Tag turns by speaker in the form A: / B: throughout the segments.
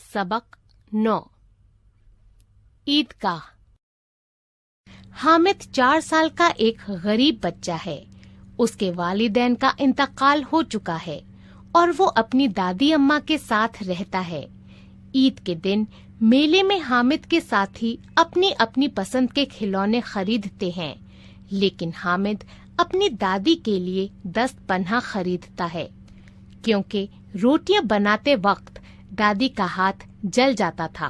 A: सबक 9। ईदगाह। हामिद 4 साल का एक गरीब बच्चा है। उसके वालिदैन का इंतकाल हो चुका है और वो अपनी दादी अम्मा के साथ रहता है। ईद के दिन मेले में हामिद के साथी अपनी अपनी पसंद के खिलौने खरीदते हैं, लेकिन हामिद अपनी दादी के लिए दस्तपन्हा खरीदता है, क्योंकि रोटियां बनाते वक्त दादी का हाथ जल जाता था।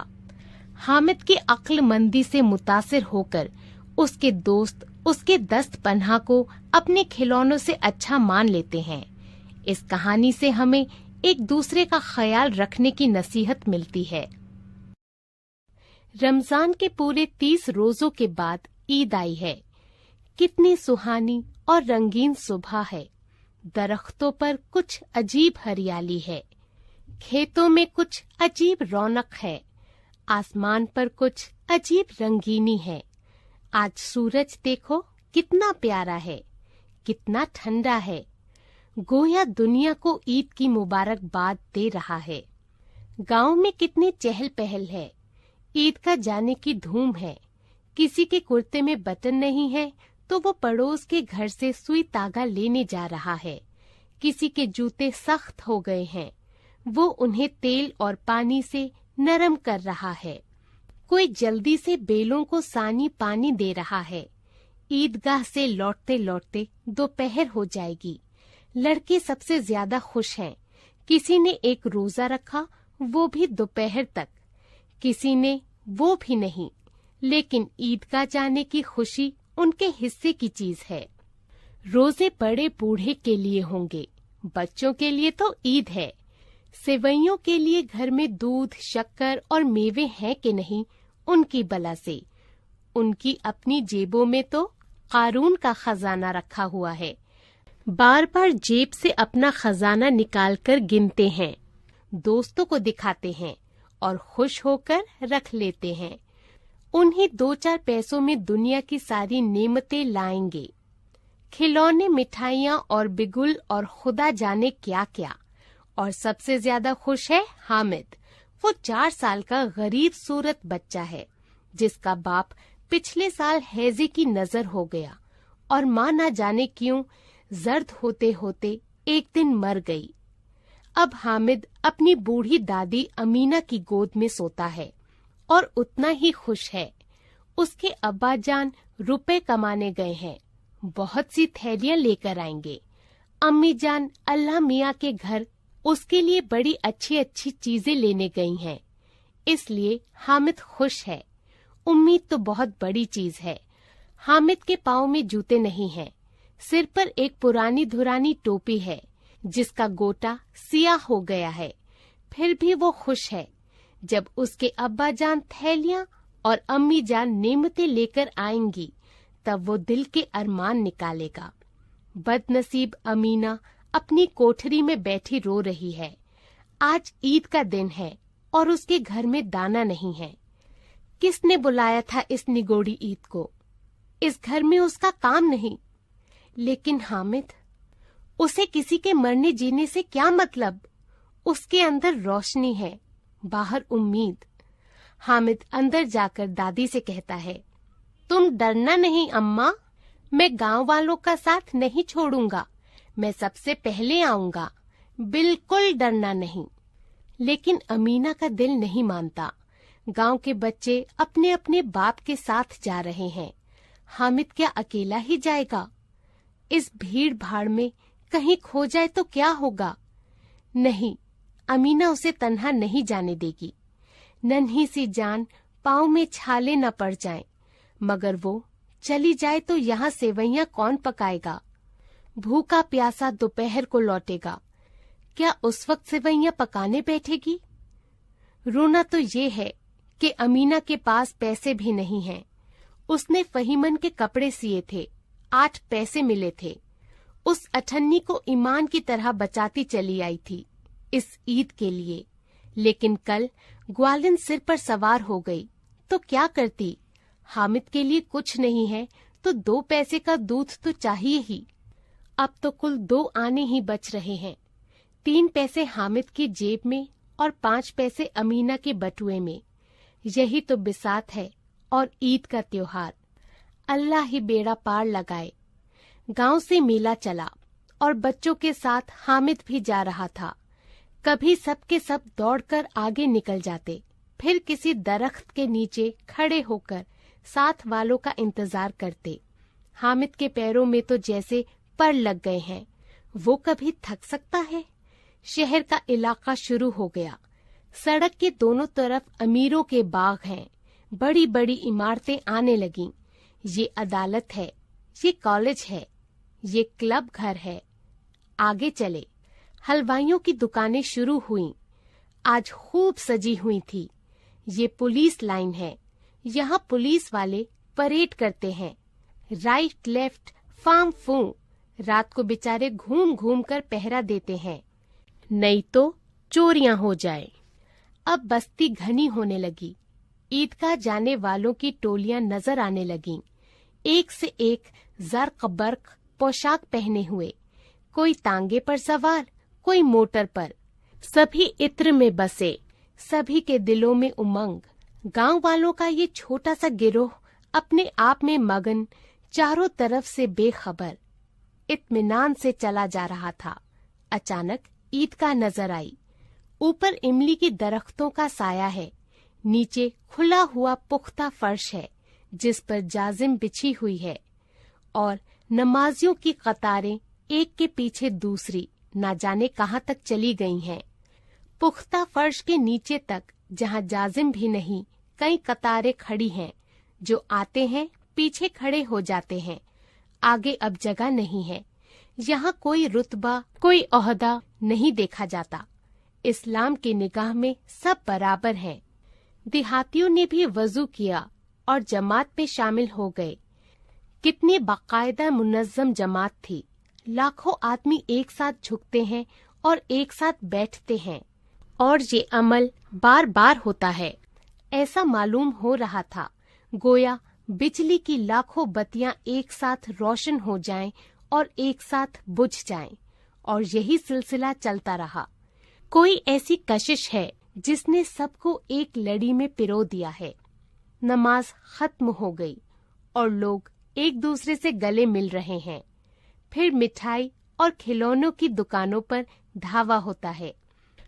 A: हामिद की अक्लमंदी से मुतासिर होकर उसके दोस्त उसके दस्तपन्हा को अपने खिलौनों से अच्छा मान लेते हैं। इस कहानी से हमें एक दूसरे का ख्याल रखने की नसीहत मिलती है। रमजान के पूरे 30 रोजों के बाद ईद आई है। कितनी सुहानी और रंगीन सुबह है। दरख्तों पर कुछ अजीब हरियाली है, खेतों में कुछ अजीब रौनक है, आसमान पर कुछ अजीब रंगीनी है। आज सूरज देखो कितना प्यारा है, कितना ठंडा है, गोया दुनिया को ईद की मुबारकबाद दे रहा है। गांव में कितनी चहल पहल है, ईद का जाने की धूम है। किसी के कुर्ते में बटन नहीं है तो वो पड़ोस के घर से सुई तागा लेने जा रहा है। किसी के जूते सख्त हो गए हैं, वो उन्हें तेल और पानी से नरम कर रहा है। कोई जल्दी से बेलों को सानी पानी दे रहा है। ईदगाह से लौटते लौटते दोपहर हो जाएगी। लड़के सबसे ज्यादा खुश हैं। किसी ने एक रोजा रखा, वो भी दोपहर तक। किसी ने वो भी नहीं, लेकिन ईदगाह जाने की खुशी उनके हिस्से की चीज है। रोजे बड़े बूढ़े के लिए होंगे, बच्चों के लिए तो ईद है। सेवइयों के लिए घर में दूध, शक्कर और मेवे हैं कि नहीं, उनकी बला से। उनकी अपनी जेबों में तो कारून का खजाना रखा हुआ है। बार बार जेब से अपना खजाना निकालकर गिनते हैं, दोस्तों को दिखाते हैं और खुश होकर रख लेते हैं। उन्हीं 2-4 पैसों में दुनिया की सारी नेमतें लाएंगे, खिलौने, मिठाइयाँ और बिगुल और खुदा जाने क्या क्या। और सबसे ज्यादा खुश है हामिद। वो 4 साल का गरीब सूरत बच्चा है, जिसका बाप पिछले साल हैजे की नजर हो गया और माँ ना जाने क्यों जर्द होते होते एक दिन मर गई। अब हामिद अपनी बूढ़ी दादी अमीना की गोद में सोता है और उतना ही खुश है। उसके अब्बा जान रुपए कमाने गए हैं, बहुत सी थैलियां लेकर आएंगे। अम्मी जान अल्लाह मियाँ के घर उसके लिए बड़ी अच्छी अच्छी चीजें लेने गई हैं, इसलिए हामिद खुश है। उम्मीद तो बहुत बड़ी चीज है। हामिद के पाँव में जूते नहीं हैं, सिर पर एक पुरानी धुरानी टोपी है जिसका गोटा सियाह हो गया है। फिर भी वो खुश है। जब उसके अब्बा जान थैलियां और अम्मी जान नेमतें लेकर आएंगी, तब वो दिल के अरमान निकालेगा। बदनसीब अमीना अपनी कोठरी में बैठी रो रही है। आज ईद का दिन है और उसके घर में दाना नहीं है। किसने बुलाया था इस निगोड़ी ईद को? इस घर में उसका काम नहीं। लेकिन हामिद, उसे किसी के मरने जीने से क्या मतलब? उसके अंदर रोशनी है, बाहर उम्मीद। हामिद अंदर जाकर दादी से कहता है, तुम डरना नहीं अम्मा, मैं गांव वालों का साथ नहीं छोड़ूंगा, मैं सबसे पहले आऊंगा, बिल्कुल डरना नहीं। लेकिन अमीना का दिल नहीं मानता। गांव के बच्चे अपने अपने बाप के साथ जा रहे हैं। हामिद क्या अकेला ही जाएगा? इस भीड़ भाड़ में कहीं खो जाए तो क्या होगा? नहीं, अमीना उसे तन्हा नहीं जाने देगी। नन्ही सी जान पाँव में छाले न पड़ जाएं, मगर वो चली जाए तो यहाँ सेवइयां कौन पकाएगा? भूखा प्यासा दोपहर को लौटेगा, क्या उस वक्त सेवइयां पकाने बैठेगी? रोना तो ये है कि अमीना के पास पैसे भी नहीं हैं। उसने फहीमन के कपड़े सिए थे, 8 पैसे मिले थे। उस अठन्नी को ईमान की तरह बचाती चली आई थी इस ईद के लिए। लेकिन कल ग्वालिन सिर पर सवार हो गई तो क्या करती? हामिद के लिए कुछ नहीं है तो 2 पैसे का दूध तो चाहिए ही। अब तो कुल 2 आने ही बच रहे हैं। 3 पैसे हामिद की जेब में और 5 पैसे अमीना के बटुए में। यही तो बिसात है और ईद का त्योहार। अल्लाह ही बेड़ा पार लगाए। गांव से मेला चला और बच्चों के साथ हामिद भी जा रहा था। कभी सब के सब दौड़कर आगे निकल जाते, फिर किसी दरख्त के नीचे खड़े होकर साथ वालों का इंतजार करते। हामिद के पैरों में तो जैसे पर लग गए हैं। वो कभी थक सकता है? शहर का इलाका शुरू हो गया। सड़क के दोनों तरफ अमीरों के बाग हैं। बड़ी बड़ी इमारतें आने लगीं। ये अदालत है, ये कॉलेज है, ये क्लब घर है। आगे चले। हलवाइयों की दुकानें शुरू हुईं। आज खूब सजी हुई थी। ये पुलिस लाइन है। यहाँ पुलिस वाले परेड करते हैं। राइट लेफ्ट फाम फू। रात को बेचारे घूम घूम कर पहरा देते हैं, नहीं तो चोरियां हो जाए। अब बस्ती घनी होने लगी। ईदगाह जाने वालों की टोलियां नजर आने लगीं। एक से एक जर्क बर्क पोशाक पहने हुए, कोई तांगे पर सवार, कोई मोटर पर। सभी इत्र में बसे, सभी के दिलों में उमंग। गांव वालों का ये छोटा सा गिरोह अपने आप में मगन, चारों तरफ से बेखबर, इत्मीनान से चला जा रहा था। अचानक ईदगाह नजर आई। ऊपर इमली की दरख्तों का साया है, नीचे खुला हुआ पुख्ता फर्श है जिस पर जाजिम बिछी हुई है, और नमाजियों की कतारें एक के पीछे दूसरी ना जाने कहाँ तक चली गई हैं। पुख्ता फर्श के नीचे तक, जहाँ जाजिम भी नहीं, कई कतारें खड़ी हैं। जो आते हैं पीछे खड़े हो जाते हैं। आगे अब जगह नहीं है। यहाँ कोई रुतबा, कोई ओहदा नहीं देखा जाता। इस्लाम की निगाह में सब बराबर हैं। देहातियों ने भी वजू किया और जमात में शामिल हो गए। कितनी बाकायदा मुनज्जम जमात थी। लाखों आदमी एक साथ झुकते हैं और एक साथ बैठते हैं, और ये अमल बार बार होता है। ऐसा मालूम हो रहा था गोया बिजली की लाखों बत्तियां एक साथ रोशन हो जाएं और एक साथ बुझ जाएं, और यही सिलसिला चलता रहा। कोई ऐसी कशिश है जिसने सबको एक लड़ी में पिरो दिया है। नमाज खत्म हो गई और लोग एक दूसरे से गले मिल रहे हैं। फिर मिठाई और खिलौनों की दुकानों पर धावा होता है।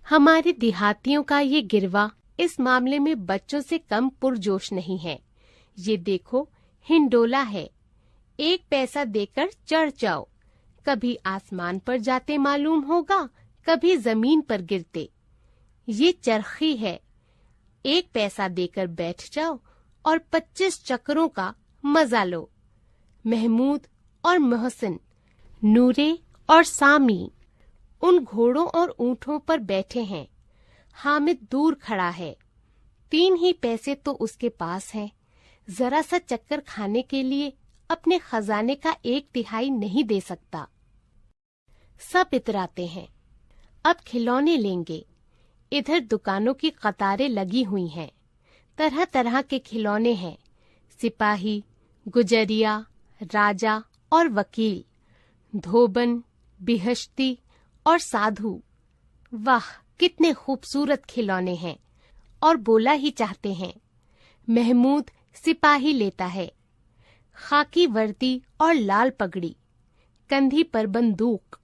A: हमारे देहातियों का ये गिरवा इस मामले में बच्चों से कम पुरजोश नहीं है। ये देखो, हिंडोला है, 1 पैसा देकर चढ़ जाओ। कभी आसमान पर जाते मालूम होगा, कभी जमीन पर गिरते। ये चरखी है, 1 पैसा देकर बैठ जाओ और 25 चक्रों का मजा लो। महमूद और मोहसिन, नूरे और सामी उन घोड़ों और ऊंटों पर बैठे हैं। हामिद दूर खड़ा है। 3 ही पैसे तो उसके पास हैं। जरा सा चक्कर खाने के लिए अपने खजाने का 1/3 नहीं दे सकता। सब इतराते हैं, अब खिलौने लेंगे। इधर दुकानों की कतारें लगी हुई हैं। तरह तरह के खिलौने हैं। सिपाही, गुजरिया, राजा और वकील, धोबन, बिहश्ती और साधु। वाह, कितने खूबसूरत खिलौने हैं, और बोला ही चाहते हैं। महमूद सिपाही लेता है, खाकी वर्दी और लाल पगड़ी, कंधी पर बंदूक।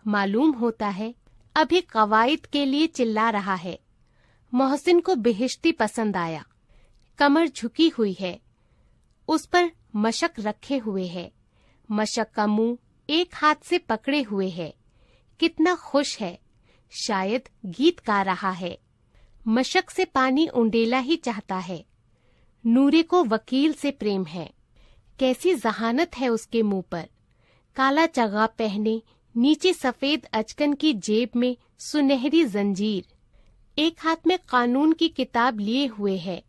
A: मालूम होता है अभी कवायद के लिए चिल्ला रहा है। मोहसिन को बिहिश्ती पसंद आया। कमर झुकी हुई है, उस पर मशक रखे हुए है। मशक का मुंह एक हाथ से पकड़े हुए है। कितना खुश है, शायद गीत गा रहा है। मशक से पानी उंडेला ही चाहता है। नूरे को वकील से प्रेम है। कैसी जहानत है उसके मुंह पर। काला चगा पहने, नीचे सफेद अचकन की जेब में सुनहरी जंजीर। एक हाथ में कानून की किताब लिए हुए है।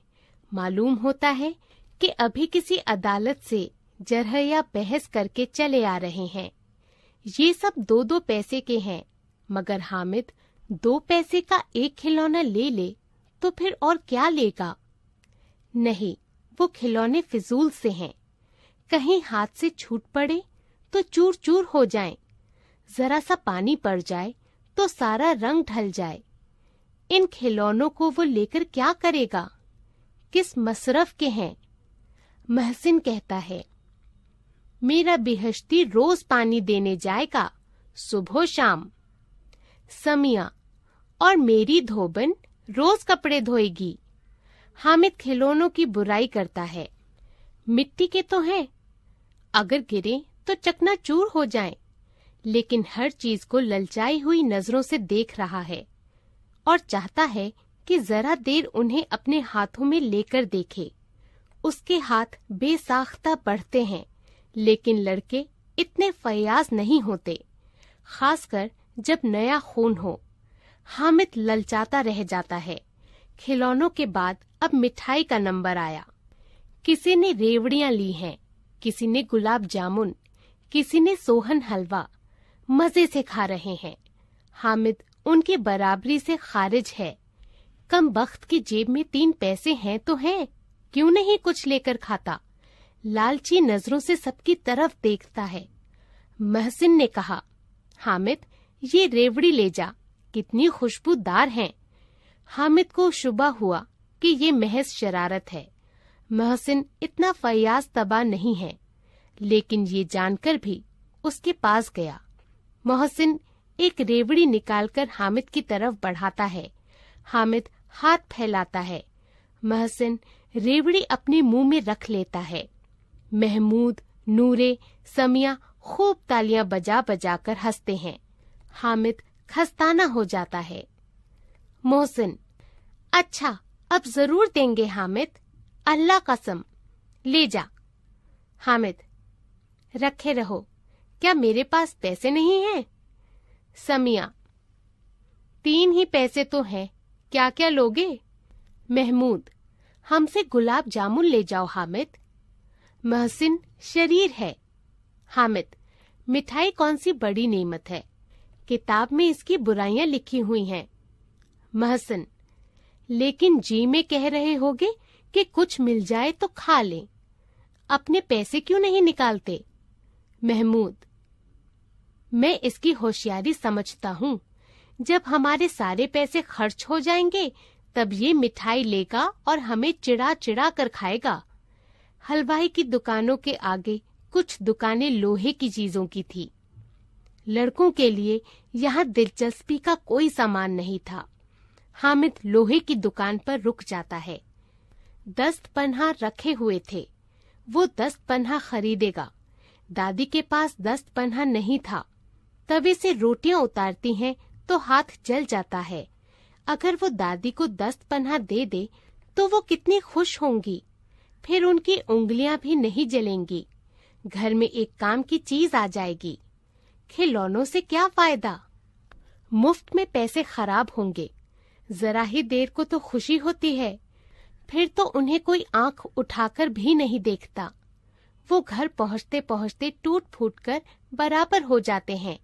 A: मालूम होता है कि अभी किसी अदालत से जरह या बहस करके चले आ रहे हैं। ये सब 2-2 पैसे के हैं, मगर हामिद 2 पैसे का एक खिलौना ले ले तो फिर और क्या लेगा? नहीं, वो खिलौने फिजूल से हैं। कहीं हाथ से छूट पड़े तो चूर चूर हो जाएं। जरा सा पानी पड़ जाए तो सारा रंग ढल जाए। इन खिलौनों को वो लेकर क्या करेगा? किस मसरफ के हैं? महसिन कहता है, मेरा बिहश्ती रोज पानी देने जाएगा, सुबह शाम। समिया, और मेरी धोबन रोज कपड़े धोएगी। हामिद खिलौनों की बुराई करता है। मिट्टी के तो हैं, अगर गिरे तो चकनाचूर हो जाएं, लेकिन हर चीज को ललचाई हुई नजरों से देख रहा है और चाहता है कि जरा देर उन्हें अपने हाथों में लेकर देखे। उसके हाथ बेसाख्ता बढ़ते हैं, लेकिन लड़के इतने फयाज नहीं होते, खासकर जब नया खून हो। हामिद ललचाता रह जाता है। खिलौनों के बाद अब मिठाई का नंबर आया। किसी ने रेवड़ियां ली हैं, किसी ने गुलाब जामुन, किसी ने सोहन हलवा। मजे से खा रहे हैं। हामिद उनकी बराबरी से खारिज है। कम बख्त की जेब में 3 पैसे हैं तो हैं, क्यों नहीं कुछ लेकर खाता? लालची नजरों से सबकी तरफ देखता है। महसिन ने कहा, हामिद ये रेवड़ी ले जा, कितनी खुशबूदार हैं। हामिद को शुबा हुआ कि ये महज शरारत है। महसिन इतना फयाज तबा नहीं है, लेकिन ये जानकर भी उसके पास गया। मोहसिन एक रेवड़ी निकालकर हामिद की तरफ बढ़ाता है। हामिद हाथ फैलाता है। महसिन रेवड़ी अपने मुंह में रख लेता है। महमूद, नूरे, समिया खूब तालियां बजा बजा कर हंसते हैं। हामिद खस्ताना हो जाता है। मोहसिन, अच्छा अब जरूर देंगे हामिद, अल्लाह कसम, ले जा। हामिद, रखे रहो, क्या मेरे पास पैसे नहीं हैं? समिया, 3 ही पैसे तो हैं, क्या क्या लोगे? महमूद, हमसे गुलाब जामुन ले जाओ हामिद। महसिन शरीर है। हामिद, मिठाई कौन सी बड़ी नेमत है, किताब में इसकी बुराइयां लिखी हुई हैं। महसिन, लेकिन जी में कह रहे होगे कि कुछ मिल जाए तो खा लें, अपने पैसे क्यों नहीं निकालते? महमूद, मैं इसकी होशियारी समझता हूँ, जब हमारे सारे पैसे खर्च हो जाएंगे तब ये मिठाई लेगा और हमें चिढ़ा चिढ़ा कर खाएगा। हलवाई की दुकानों के आगे कुछ दुकानें लोहे की चीजों की थी। लड़कों के लिए यहाँ दिलचस्पी का कोई सामान नहीं था। हामिद लोहे की दुकान पर रुक जाता है। 10 पन्हा रखे हुए थे, वो 10 पन्हा खरीदेगा। दादी के पास 10 पन्हा नहीं था। तवे से रोटियां उतारती हैं तो हाथ जल जाता है। अगर वो दादी को 10 पन्हा दे दे तो वो कितनी खुश होंगी, फिर उनकी उंगलियां भी नहीं जलेंगी। घर में एक काम की चीज आ जाएगी। खिलौनों से क्या फायदा, मुफ्त में पैसे खराब होंगे। जरा ही देर को तो खुशी होती है, फिर तो उन्हें कोई आंख उठाकर भी नहीं देखता। वो घर पहुँचते पहुँचते टूट फूट कर बराबर हो जाते हैं।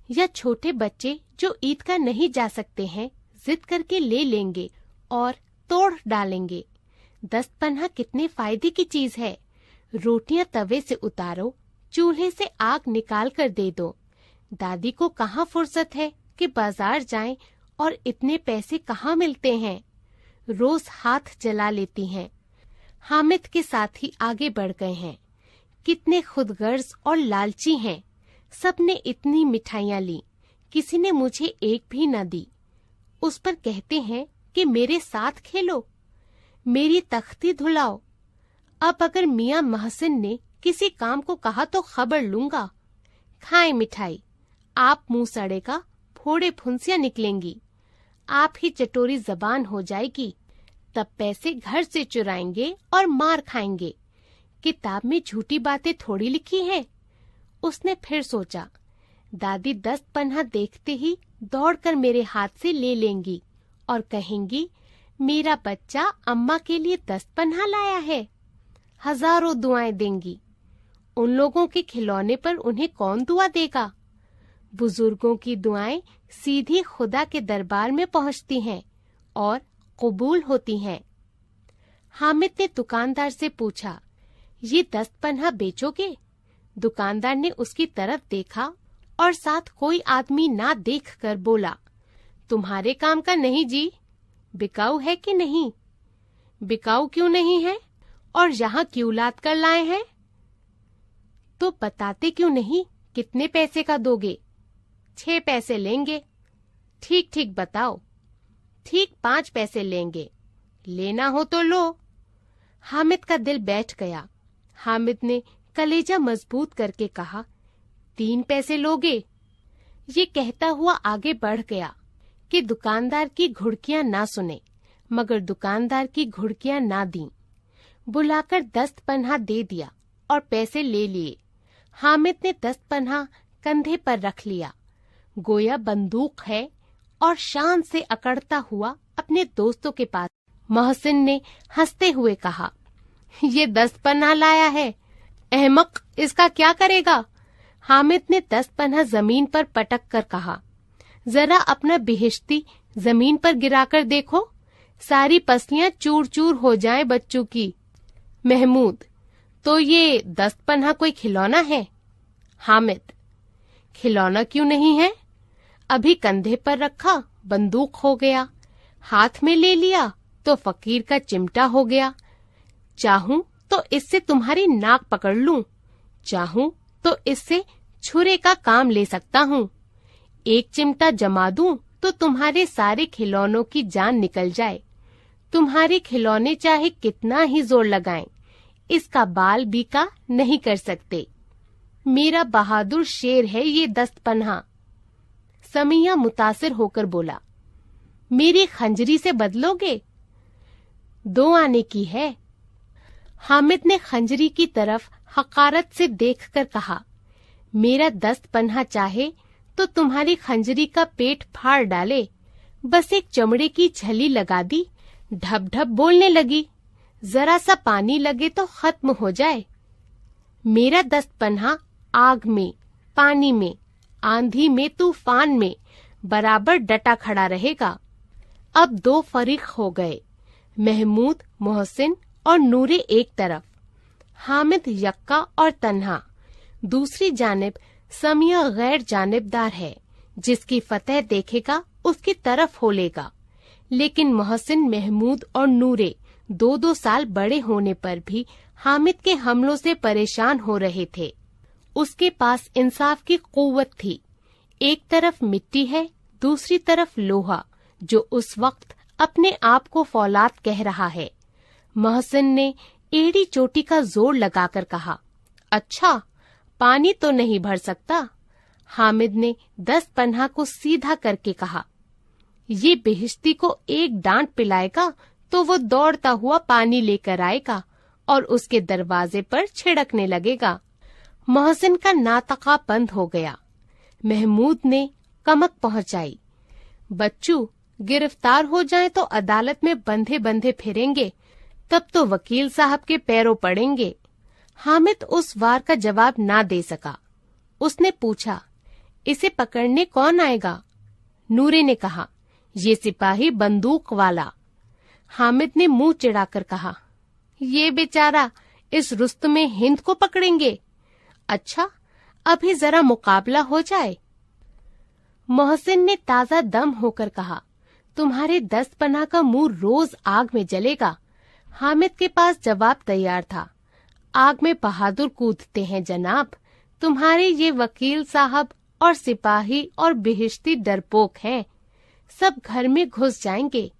A: या छोटे बच्चे जो ईद का नहीं जा सकते हैं, जिद करके ले लेंगे और तोड़ डालेंगे। 10 पन्हा कितने फायदे की चीज है। रोटियां तवे से उतारो, चूल्हे से आग निकाल कर दे दो। दादी को कहाँ फुर्सत है कि बाजार जाएं और इतने पैसे कहाँ मिलते हैं। रोज हाथ जला लेती हैं। हामिद के साथ ही आगे बढ़ गए हैं। कितने खुदगर्ज और लालची हैं। सबने इतनी मिठाइयाँ ली, किसी ने मुझे एक भी न दी। उस पर कहते हैं कि मेरे साथ खेलो, मेरी तख्ती धुलाओ। अब अगर मियाँ महसिन ने किसी काम को कहा तो खबर लूंगा। खाएं मिठाई, आप मुंह सड़ेगा, फोड़े फुंसियां निकलेंगी, आप ही चटोरी जबान हो जाएगी। तब पैसे घर से चुराएंगे और मार खाएंगे। किताब में झूठी बातें थोड़ी लिखी हैं। उसने फिर सोचा, दादी 10 पन्हा देखते ही दौड़कर मेरे हाथ से ले लेंगी और कहेंगी, मेरा बच्चा अम्मा के लिए 10 पन्हा लाया है। हजारों दुआएं देंगी। उन लोगों के खिलौने पर उन्हें कौन दुआ देगा? बुजुर्गों की दुआएं सीधी खुदा के दरबार में पहुंचती हैं और कबूल होती हैं। हामिद ने दुकानदार से पूछा, ये 10 पन्हा बेचोगे? दुकानदार ने उसकी तरफ देखा और साथ कोई आदमी ना देखकर बोला, तुम्हारे काम का नहीं जी, बिकाऊ है कि नहीं? बिकाऊ क्यों नहीं है और यहाँ क्यों लाद कर लाए हैं? तो बताते क्यों नहीं कितने पैसे का दोगे? 6 पैसे लेंगे। ठीक ठीक बताओ। ठीक 5 पैसे लेंगे। लेना हो तो लो। हामिद का दिल बैठ गया। हामिद ने कलेजा मजबूत करके कहा, 3 पैसे लोगे? ये कहता हुआ आगे बढ़ गया कि दुकानदार की घुड़कियां ना सुने, मगर दुकानदार की घुड़कियां ना दी। बुलाकर 10 पन्हा दे दिया और पैसे ले लिए। हामिद ने 10 पन्हा कंधे पर रख लिया, गोया बंदूक है, और शान से अकड़ता हुआ अपने दोस्तों के पास। मोहसिन ने हंसते हुए कहा, ये 10 पन्हा लाया है, अहमक, इसका क्या करेगा? हामिद ने 10 पन्हा जमीन पर पटक कर कहा, जरा अपना बिहिश्ती जमीन पर गिराकर देखो, सारी पसलियां चूर चूर हो जाएं बच्चों की। महमूद, तो ये 10 पन्हा कोई खिलौना है? हामिद, खिलौना क्यों नहीं है? अभी कंधे पर रखा बंदूक हो गया, हाथ में ले लिया तो फकीर का चिमटा हो गया। चाहूं तो इससे तुम्हारी नाक पकड़ लूं, चाहूं तो इससे छुरे का काम ले सकता हूँ। एक चिमटा जमा दूं तो तुम्हारे सारे खिलौनों की जान निकल जाए। तुम्हारे खिलौने चाहे कितना ही जोर लगाएं, इसका बाल बीका नहीं कर सकते। मेरा बहादुर शेर है ये 10 पन्हा। समिया मुतासिर होकर बोला, मेरी खंजरी से बदलोगे? 2 आने की है। हामिद ने खंजरी की तरफ हकारत से देखकर कहा, मेरा 10 पन्हा चाहे तो तुम्हारी खंजरी का पेट फाड़ डाले। बस एक चमड़े की झली लगा दी, ढप ढप बोलने लगी, जरा सा पानी लगे तो खत्म हो जाए। मेरा 10 पन्हा आग में, पानी में, आंधी में, तूफान में बराबर डटा खड़ा रहेगा। अब 2 फरीक हो गए, महमूद, मोहसिन और नूरे एक तरफ, हामिद यक्का और तन्हा। दूसरी जानिब समिया गैर जानिबदार है, जिसकी फतह देखेगा उसकी तरफ हो लेगा। लेकिन मोहसिन, महमूद और नूरे 2-2 साल बड़े होने पर भी हामिद के हमलों से परेशान हो रहे थे। उसके पास इंसाफ की कुव्वत थी। एक तरफ मिट्टी है, दूसरी तरफ लोहा, जो उस वक्त अपने आप को फौलाद कह रहा है। मोहसिन ने एड़ी चोटी का जोर लगाकर कहा, अच्छा, पानी तो नहीं भर सकता। हामिद ने 10 पन्हा को सीधा करके कहा, ये बेहिश्ती को एक डांट पिलाएगा तो वो दौड़ता हुआ पानी लेकर आएगा और उसके दरवाजे पर छिड़कने लगेगा। मोहसिन का नातका बंद हो गया। महमूद ने कमक पहुंचाई, बच्चू, गिरफ्तार हो जाएं तो अदालत में बंधे बंधे फिरेंगे, तब तो वकील साहब के पैरों पड़ेंगे। हामिद उस वार का जवाब ना दे सका। उसने पूछा, इसे पकड़ने कौन आएगा? नूरे ने कहा, ये सिपाही बंदूक वाला। हामिद ने मुंह चिढ़ाकर कहा, ये बेचारा इस रुस्तमे हिंद को पकड़ेंगे? अच्छा, अभी जरा मुकाबला हो जाए। मोहसिन ने ताजा दम होकर कहा, तुम्हारे 10 पन्हा का मुंह रोज आग में जलेगा। हामिद के पास जवाब तैयार था, आग में बहादुर कूदते हैं जनाब। तुम्हारे ये वकील साहब और सिपाही और बिहिश्ती डरपोक हैं, सब घर में घुस जाएंगे।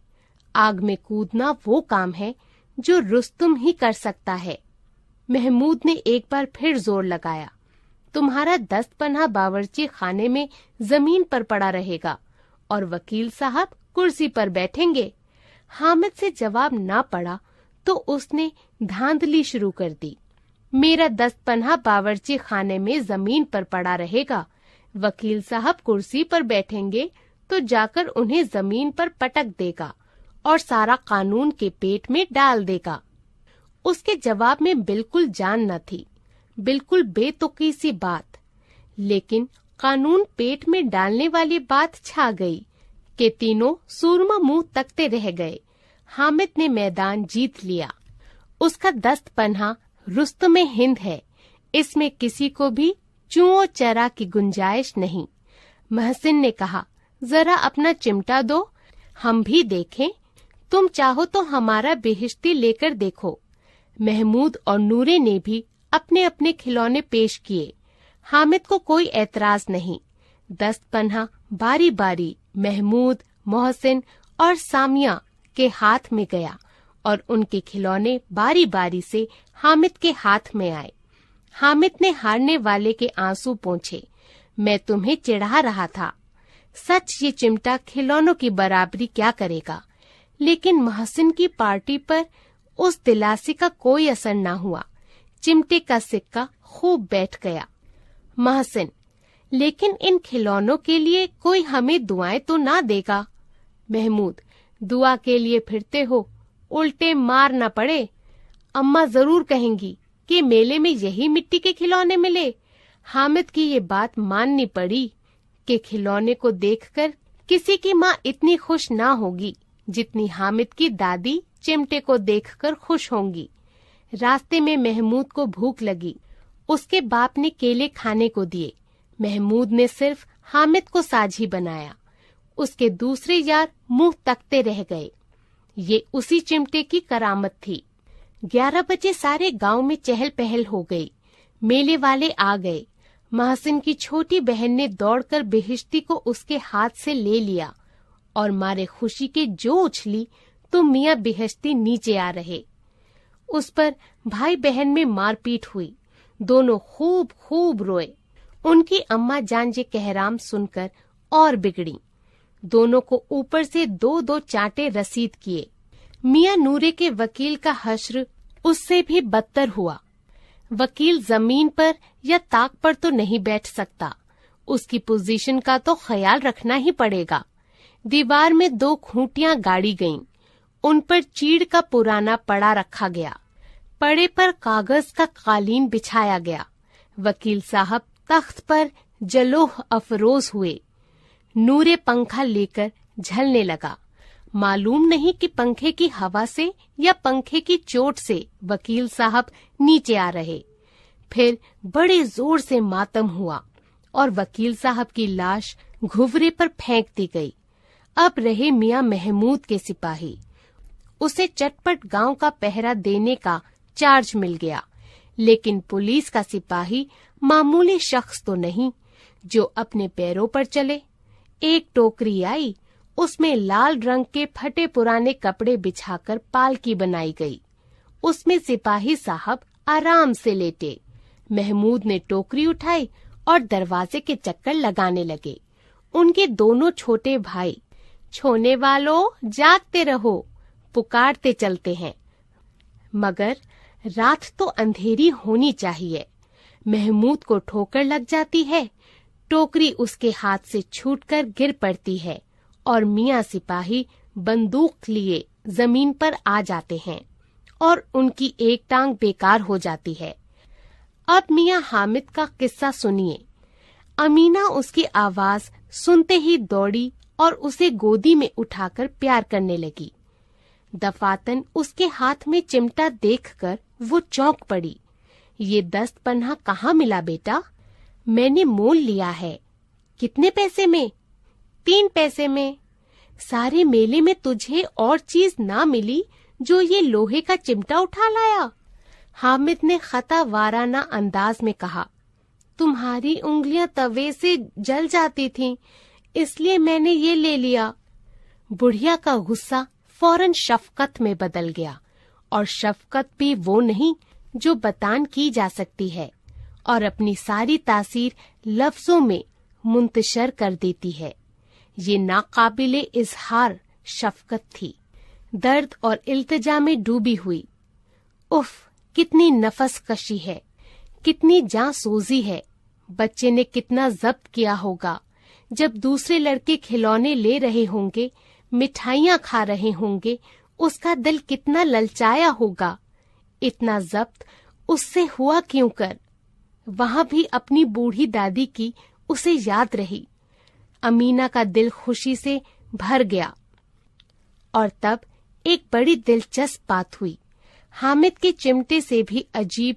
A: आग में कूदना वो काम है जो रुस्तुम ही कर सकता है। महमूद ने एक बार फिर जोर लगाया, तुम्हारा 10 पन्हा बावर्ची खाने में जमीन पर पड़ा रहेगा और वकील साहब कुर्सी पर बैठेंगे। हामिद से जवाब ना पड़ा तो उसने धांधली शुरू कर दी, मेरा 10 पन्हा बावर्ची खाने में जमीन पर पड़ा रहेगा, वकील साहब कुर्सी पर बैठेंगे तो जाकर उन्हें जमीन पर पटक देगा और सारा कानून के पेट में डाल देगा। उसके जवाब में बिल्कुल जान न थी, बिल्कुल बेतुकी सी बात। लेकिन कानून पेट में डालने वाली बात छा गई कि तीनों सूरमा मुंह तकते रह गए। हामिद ने मैदान जीत लिया। उसका 10 पन्हा रुस्तमे हिंद है, इसमें किसी को भी चूओ चरा की गुंजाइश नहीं। मोहसिन ने कहा, जरा अपना चिमटा दो, हम भी देखें तुम चाहो तो हमारा बेहिश्ती लेकर देखो। महमूद और नूरे ने भी अपने अपने खिलौने पेश किए। हामिद को कोई ऐतराज नहीं। दस्त पन्हा बारी बारी महमूद, मोहसिन और सामिया के हाथ में गया और उनके खिलौने बारी बारी से हामिद के हाथ में आए। हामिद ने हारने वाले के आंसू पोंछे। मैं तुम्हें चिढ़ा रहा था। सच ये चिमटा खिलौनों की बराबरी क्या करेगा। लेकिन मोहसिन की पार्टी पर उस दिलासे का कोई असर न हुआ। चिमटे का सिक्का खूब बैठ गया। मोहसिन, लेकिन इन खिलौनों के लिए कोई हमें दुआएं तो ना देगा। महमूद, दुआ के लिए फिरते हो, उल्टे मार न पड़े। अम्मा जरूर कहेंगी कि मेले में यही मिट्टी के खिलौने मिले। हामिद की ये बात माननी पड़ी कि खिलौने को देखकर किसी की माँ इतनी खुश ना होगी जितनी हामिद की दादी चिमटे को देखकर खुश होंगी। रास्ते में महमूद को भूख लगी। उसके बाप ने केले खाने को दिए। महमूद ने सिर्फ हामिद को साझी बनाया। उसके दूसरे यार मुंह तकते रह गए। ये उसी चिमटे की करामत थी। 11 बजे सारे गांव में चहल पहल हो गई। मेले वाले आ गए। मोहसिन की छोटी बहन ने दौड़कर बेहिश्ती को उसके हाथ से ले लिया और मारे खुशी के जो उछली तो मियाँ बेहिश्ती नीचे आ रहे। उस पर भाई बहन में मारपीट हुई। दोनों खूब खूब रोए। उनकी अम्मा जान ये कहराम सुनकर और बिगड़ी। दोनों को ऊपर से 2-2 चांटे रसीद किए। मियाँ नूरे के वकील का हश्र उससे भी बदतर हुआ। वकील जमीन पर या ताक पर तो नहीं बैठ सकता। उसकी पोजीशन का तो ख्याल रखना ही पड़ेगा। दीवार में 2 खूंटियां गाड़ी गईं। उन पर चीड़ का पुराना पड़ा रखा गया। पड़े पर कागज का कालीन बिछाया गया। वकील साहब तख्त पर जलोह अफरोज हुए। नूरे पंखा लेकर झलने लगा। मालूम नहीं कि पंखे की हवा से या पंखे की चोट से वकील साहब नीचे आ रहे। फिर बड़े जोर से मातम हुआ और वकील साहब की लाश घुवरे पर फेंक दी गई। अब रहे मियाँ महमूद के सिपाही। उसे चटपट गांव का पहरा देने का चार्ज मिल गया। लेकिन पुलिस का सिपाही मामूली शख्स तो नहीं जो अपने पैरों पर चले। एक टोकरी आई। उसमें लाल रंग के फटे पुराने कपड़े बिछाकर पालकी बनाई गई। उसमें सिपाही साहब आराम से लेटे। महमूद ने टोकरी उठाई और दरवाजे के चक्कर लगाने लगे। उनके दोनों छोटे भाई, छोने वालों जागते रहो, पुकारते चलते हैं। मगर रात तो अंधेरी होनी चाहिए। महमूद को ठोकर लग जाती है। टोकरी उसके हाथ से छूटकर गिर पड़ती है और मियाँ सिपाही बंदूक लिए जमीन पर आ जाते हैं और उनकी एक टांग बेकार हो जाती है। अब मियाँ हामिद का किस्सा सुनिए। अमीना उसकी आवाज सुनते ही दौड़ी और उसे गोदी में उठाकर प्यार करने लगी। दफातन उसके हाथ में चिमटा देखकर वो चौंक पड़ी। ये दस्त पन्हा कहाँ मिला बेटा? मैंने मोल लिया है। कितने पैसे में? 3 पैसे में। सारे मेले में तुझे और चीज ना मिली जो ये लोहे का चिमटा उठा लाया? हामिद ने खता वाराना अंदाज में कहा। तुम्हारी उंगलियां तवे से जल जाती थीं, इसलिए मैंने ये ले लिया। बुढ़िया का गुस्सा फौरन शफकत में बदल गया और शफकत भी वो नहीं जो बयान की जा सकती है और अपनी सारी तासीर लफ्जों में मुंतशर कर देती है। ये नाकाबिले इजहार शफकत थी, दर्द और इल्तिजा में डूबी हुई। उफ, कितनी नफस कशी है, कितनी जांसोजी है। बच्चे ने कितना जब्त किया होगा। जब दूसरे लड़के खिलौने ले रहे होंगे, मिठाइयाँ खा रहे होंगे, उसका दिल कितना ललचाया होगा। इतना जब्त उससे हुआ क्यों कर? वहां भी अपनी बूढ़ी दादी की उसे याद रही। अमीना का दिल खुशी से भर गया। और तब एक बड़ी दिलचस्प बात हुई। हामिद के चिमटे से भी अजीब,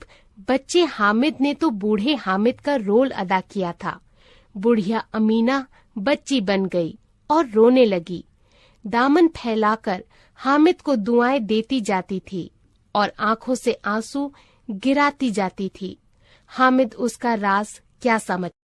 A: बच्चे हामिद ने तो बूढ़े हामिद का रोल अदा किया था। बुढ़िया अमीना बच्ची बन गई और रोने लगी। दामन फैलाकर हामिद को दुआएं देती जाती थी और आंखों से आंसू गिराती जाती थी। हामिद उसका राज क्या समझ